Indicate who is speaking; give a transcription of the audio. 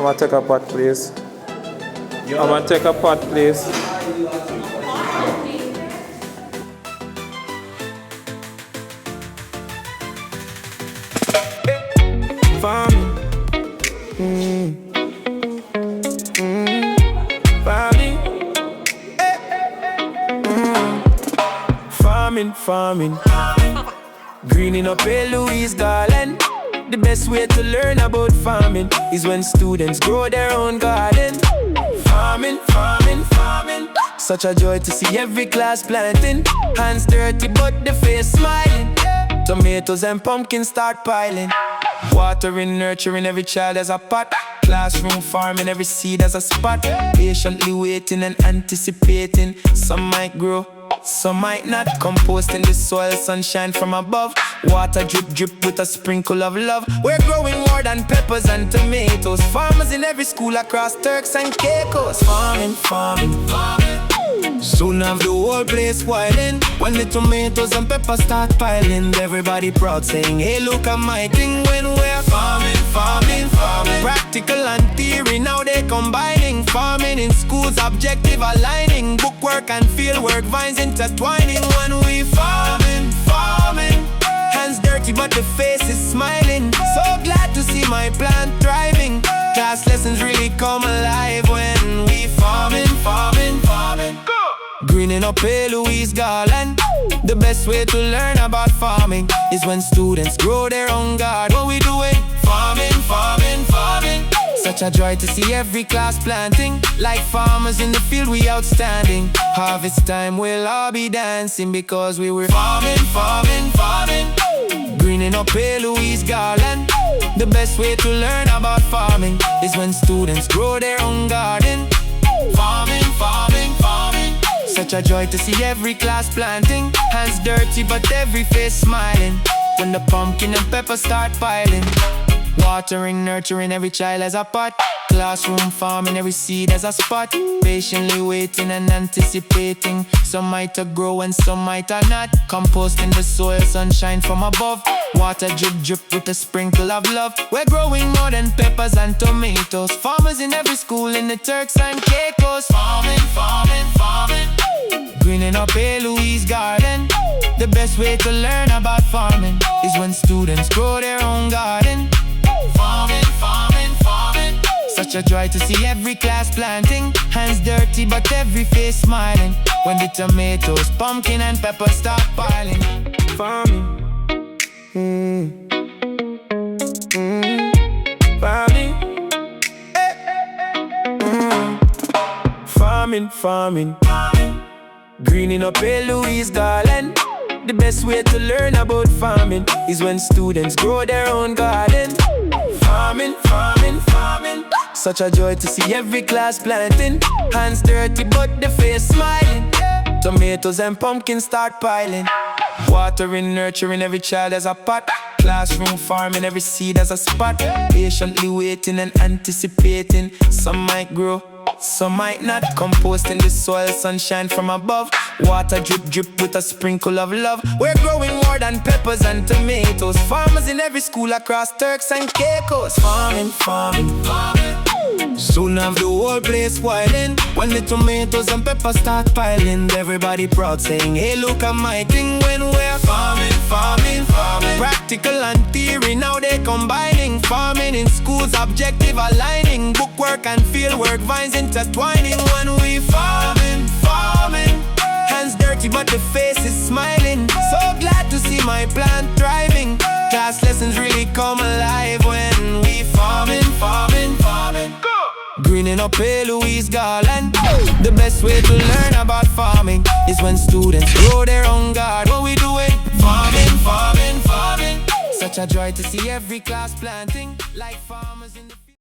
Speaker 1: gonna take a pot, please. I'm gonna take a pot, please. Farming. Farming. Farming. Greening up A.Louise garland. The best way to learn about farming is when students grow their own garden. Farming. Such a joy to see every class planting. Hands dirty but the face smiling. Tomatoes and pumpkins start piling. Watering, nurturing, every child as a pot. Classroom farming, every seed as a spot. Patiently waiting and anticipating. Some might grow, some might not. Composting the soil, sunshine from above. Water drip with a sprinkle of love. We're growing more than peppers and tomatoes. Farmers in every school across Turks and Caicos. Farming. Soon have the whole place wildin'. When the tomatoes and peppers start piling, everybody proud saying, hey, look at my thing. When we're farming. Practical and theory, now they combining. Farming in schools, objective aligning. Bookwork and fieldwork, vines intertwining. When we farming. Hands dirty but the face is smiling. So glad to see my plant thriving. Class lessons really come alive when we farming. Greening up A.Louise garland. The best way to learn about farming is when students grow their own garden. What we doing? Farming. Such a joy to see every class planting. Like farmers in the field, we outstanding. Harvest time, we'll all be dancing because we were farming. Greening up A.Louise garland. The best way to learn about farming is when students grow their own garden. Farming. Such a joy to see every class planting. Hands dirty but every face smiling. When the pumpkin and pepper start piling. Watering, nurturing, every child as a pot. Classroom farming, every seed as a spot. Patiently waiting and anticipating. Some might grow and some might not. Composting the soil, sunshine from above. Water drip with a sprinkle of love. We're growing more than peppers and tomatoes. Farmers in every school in the Turks and Caicos. Farming. Greening up A.Louise garden. The best way to learn about farming is when students grow their own garden. Farming. Such a joy to see every class planting. Hands dirty but every face smiling. When the tomatoes, pumpkin and pepper start piling. Farming. Farming. Greening up A.Louise garland. The best way to learn about farming is when students grow their own garden. Farming. Such a joy to see every class planting. Hands dirty but the face smiling. Tomatoes and pumpkins start piling. Watering, nurturing, every child as a pot. Classroom farming, every seed as a spot. Patiently waiting and anticipating. Some might grow, some might not. Composting the soil, sunshine from above. Water drip with a sprinkle of love. We're growing more than peppers and tomatoes. Farmers in every school across Turks and Caicos. Farming. Soon have the whole place wildin'. When the tomatoes and peppers start piling, everybody proud saying, hey, look at my thing. When we're farming. Practical and theory, now they combining. Farming in schools, objective aligning. Bookwork and fieldwork, vines intertwining. When we farming. Hands dirty but the face is smiling. So glad to see my plant thriving. Class lessons really come alive when we farming. Greening up A.Louise garland. The best way to learn about farming is when students grow their own garden. What we doing? Farming. Such a joy to see every class planting. Like farmers in the